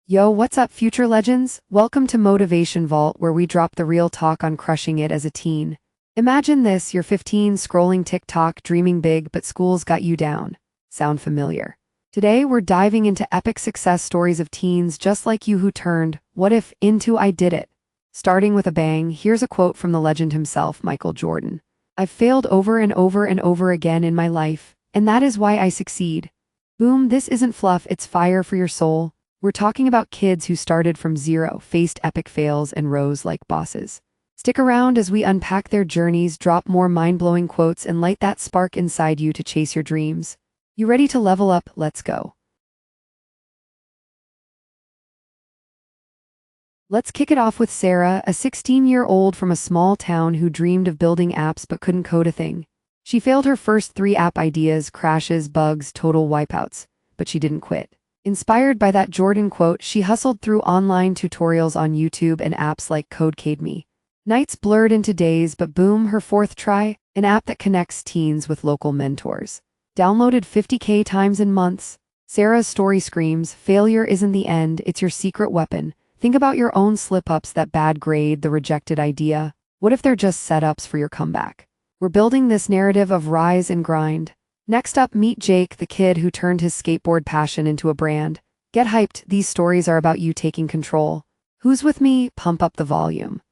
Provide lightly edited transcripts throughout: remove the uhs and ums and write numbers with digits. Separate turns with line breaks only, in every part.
Yo, what's up, future legends? Welcome to Motivation Vault, where we drop the real talk on crushing it as a teen. Imagine this, you're 15, scrolling TikTok, dreaming big, but school's got you down. Sound familiar? Today, we're diving into epic success stories of teens just like you who turned, what if, into I did it. Starting with a bang, here's a quote from the legend himself, Michael Jordan. I've failed over and over and over again in my life, and that is why I succeed. Boom, this isn't fluff, it's fire for your soul. We're talking about kids who started from zero, faced epic fails, and rose like bosses. Stick around as we unpack their journeys, drop more mind-blowing quotes, and light that spark inside you to chase your dreams. You ready to level up? Let's go. Let's kick it off with Sarah, a 16-year-old from a small town who dreamed of building apps but couldn't code a thing. She failed her first 3 app ideas, crashes, bugs, total wipeouts, but she didn't quit. Inspired by that Jordan quote, she hustled through online tutorials on YouTube and apps like Codecademy. Nights blurred into days, but boom, her 4th try, an app that connects teens with local mentors. Downloaded 50K times in months. Sarah's story screams, failure isn't the end, it's your secret weapon. Think about your own slip-ups, that bad grade, the rejected idea. What if they're just setups for your comeback? We're building this narrative of rise and grind. Next up, meet Jake, the kid who turned his skateboard passion into a brand. Get hyped, these stories are about you taking control. Who's with me? Pump up the volume.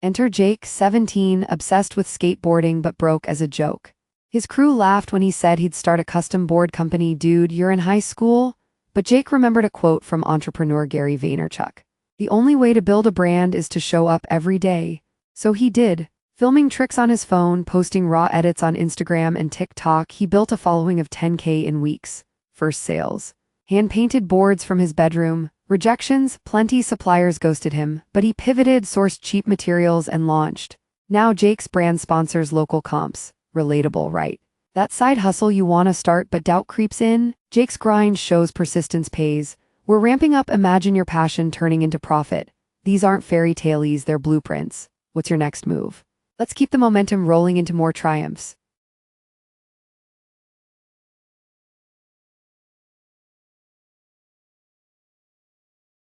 Enter Jake, 17, obsessed with skateboarding but broke as a joke. His crew laughed when he said he'd start a custom board company. Dude, you're in high school? But Jake remembered a quote from entrepreneur Gary Vaynerchuk. The only way to build a brand is to show up every day. So he did. Filming tricks on his phone, posting raw edits on Instagram and TikTok, he built a following of 10K in weeks. First sales. Hand-painted boards from his bedroom. Rejections, plenty. Suppliers ghosted him, but he pivoted, sourced cheap materials, and launched. Now Jake's brand sponsors local comps. Relatable, right? That side hustle you want to start but doubt creeps in? Jake's grind shows persistence pays. We're ramping up. Imagine your passion turning into profit. These aren't fairy tales, they're blueprints. What's your next move? Let's keep the momentum rolling into more triumphs.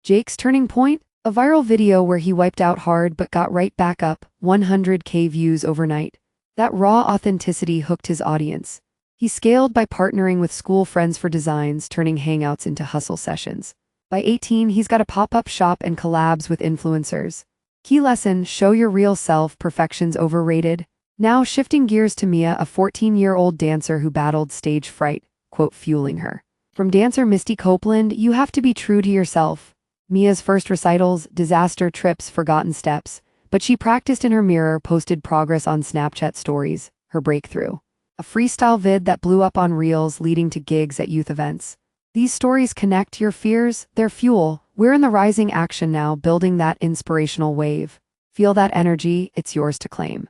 Jake's turning point? A viral video where he wiped out hard but got right back up, 100K views overnight. That raw authenticity hooked his audience. He scaled by partnering with school friends for designs, turning hangouts into hustle sessions. By 18, he's got a pop-up shop and collabs with influencers. Key lesson, show your real self, perfection's overrated. Now shifting gears to Mia, a 14-year-old dancer who battled stage fright, quote, fueling her. From dancer Misty Copeland, you have to be true to yourself. Mia's first recitals, disaster trips, forgotten steps, but she practiced in her mirror, posted progress on Snapchat stories, her breakthrough. A freestyle vid that blew up on Reels, leading to gigs at youth events. These stories connect your fears, their fuel. We're in the rising action now, building that inspirational wave. Feel that energy, it's yours to claim.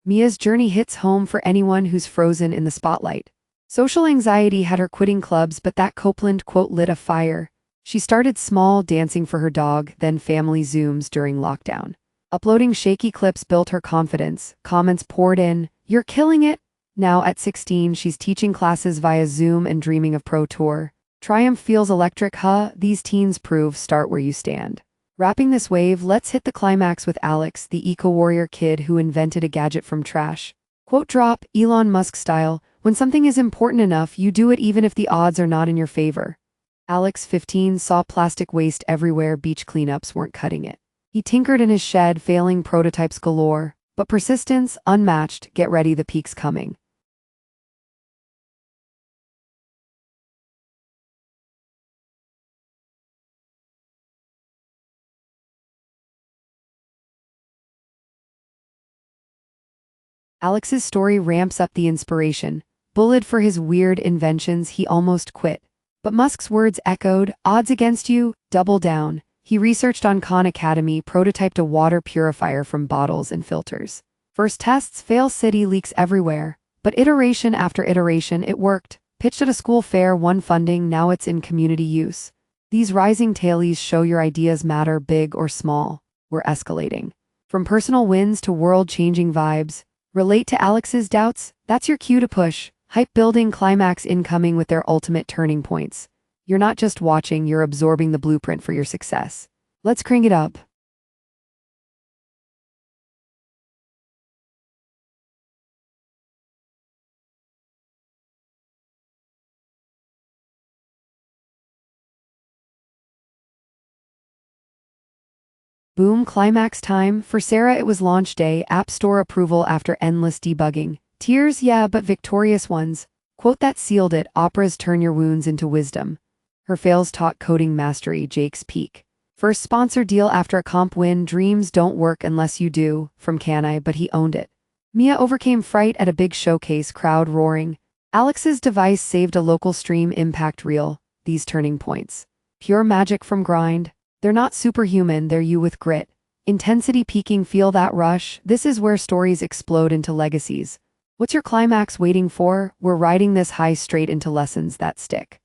Mia's journey hits home for anyone who's frozen in the spotlight. Social anxiety had her quitting clubs, but that Copeland quote lit a fire. She started small, dancing for her dog, then family Zooms during lockdown. Uploading shaky clips built her confidence. Comments poured in, "You're killing it." Now at 16, she's teaching classes via Zoom and dreaming of Pro Tour. Triumph feels electric, huh? These teens prove start where you stand. Wrapping this wave, let's hit the climax with Alex, the eco-warrior kid who invented a gadget from trash. Quote drop, Elon Musk style, when something is important enough, you do it even if the odds are not in your favor. Alex, 15, saw plastic waste everywhere, beach cleanups weren't cutting it. He tinkered in his shed, failing prototypes galore. But persistence, unmatched, get ready, the peak's coming. Alex's story ramps up the inspiration. Bullied for his weird inventions, he almost quit. But Musk's words echoed, odds against you, double down. He researched on Khan Academy, prototyped a water purifier from bottles and filters. First tests, fail city, leaks everywhere. But iteration after iteration, it worked. Pitched at a school fair, won funding, now it's in community use. These rising tailies show your ideas matter, big or small. We're escalating. From personal wins to world-changing vibes, Relate to Alex's doubts? That's your cue to push. Hype building, climax incoming with their ultimate turning points. You're not just watching, you're absorbing the blueprint for your success. Let's crank it up. Boom, climax time. For Sarah, it was launch day, App Store approval after endless debugging. Tears, yeah, but victorious ones. Quote that sealed it, operas turn your wounds into wisdom. Her fails taught coding mastery, Jake's peak. First sponsor deal after a comp win, dreams don't work unless you do, from Can I, but he owned it. Mia overcame fright at a big showcase, crowd roaring. Alex's device saved a local stream, impact real. These turning points. Pure magic from grind. They're not superhuman, they're you with grit. Intensity peaking, feel that rush. This is where stories explode into legacies. What's your climax waiting for? We're riding this high straight into lessons that stick.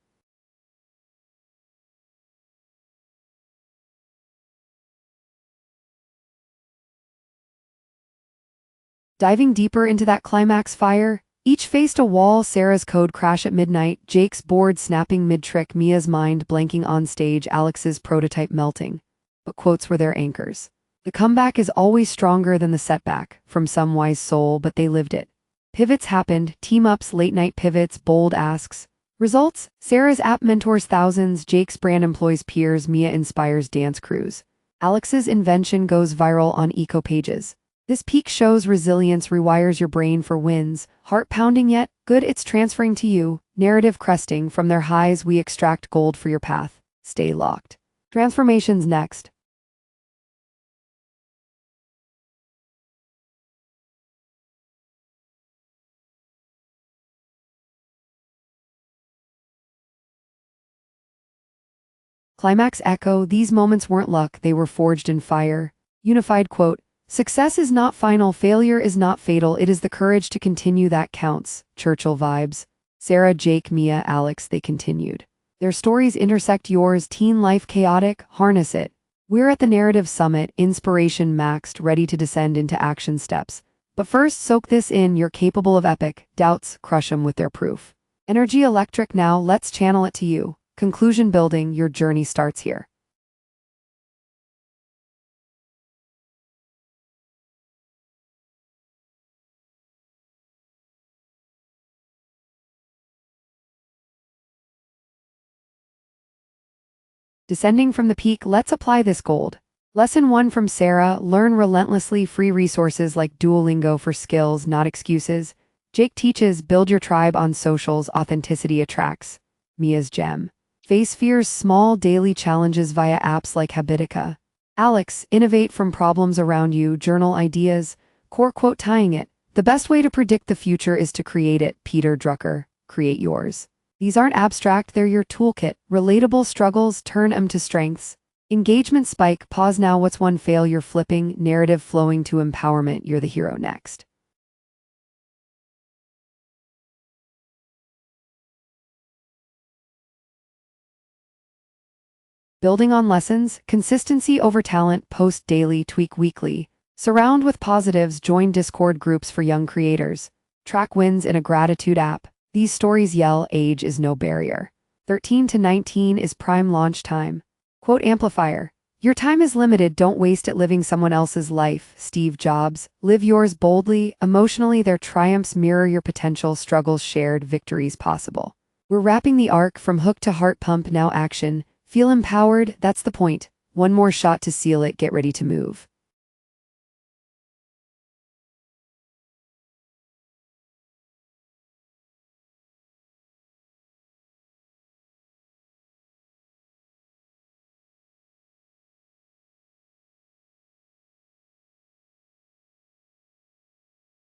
Diving deeper into that climax fire, each faced a wall, Sarah's code crash at midnight, Jake's board snapping mid-trick, Mia's mind blanking on stage, Alex's prototype melting. But quotes were their anchors. The comeback is always stronger than the setback, from some wise soul, but they lived it. Pivots happened, team-ups, late-night pivots, bold asks. Results? Sarah's app mentors thousands, Jake's brand employs peers, Mia inspires dance crews. Alex's invention goes viral on eco pages. This peak shows resilience, rewires your brain for wins. Heart pounding yet? Good, it's transferring to you. Narrative cresting, from their highs we extract gold for your path. Stay locked. Transformations next. Climax echo, these moments weren't luck, they were forged in fire. Unified quote, success is not final, failure is not fatal, it is the courage to continue that counts. Churchill vibes. Sarah, Jake, Mia, Alex, they continued. Their stories intersect yours, teen life chaotic, harness it. We're at the narrative summit, inspiration maxed, ready to descend into action steps. But first, soak this in, you're capable of epic. Doubts, crush them with their proof. Energy electric now, let's channel it to you. Conclusion building, your journey starts here. Descending from the peak, let's apply this gold. Lesson 1 from Sarah, learn relentlessly, free resources like Duolingo for skills, not excuses. Jake teaches, build your tribe on socials, authenticity attracts. Mia's gem. Face fears, small daily challenges via apps like Habitica. Alex, innovate from problems around you, journal ideas. Core quote tying it. The best way to predict the future is to create it. Peter Drucker, create yours. These aren't abstract, they're your toolkit. Relatable struggles, turn them to strengths. Engagement spike, pause now, what's one fail you're flipping, narrative flowing to empowerment, you're the hero next. Building on lessons, consistency over talent, post daily, tweak weekly. Surround with positives, join Discord groups for young creators. Track wins in a gratitude app. These stories yell, age is no barrier. 13 to 19 is prime launch time. Quote amplifier. Your time is limited, don't waste it living someone else's life. Steve Jobs. Live yours boldly. Emotionally, their triumphs mirror your potential, struggles shared, victories possible. We're wrapping the arc from hook to heart pump, now action. Feel empowered, that's the point. One more shot to seal it, get ready to move.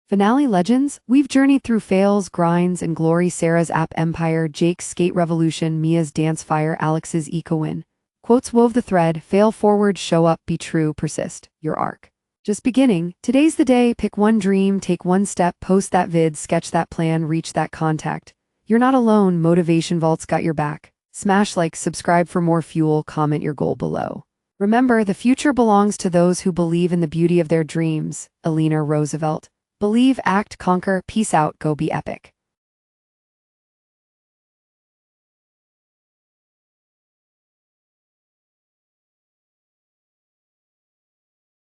Finale legends, we've journeyed through fails, grinds, and glory. Sarah's app empire, Jake's skate revolution, Mia's dance fire, Alex's eco win. Quotes wove the thread, fail forward, show up, be true, persist. Your arc. Just beginning, today's the day, pick one dream, take one step, post that vid, sketch that plan, reach that contact. You're not alone, Motivation Vault's got your back. Smash like, subscribe for more fuel, comment your goal below. Remember, the future belongs to those who believe in the beauty of their dreams. Eleanor Roosevelt. Believe, act, conquer, peace out, go be epic.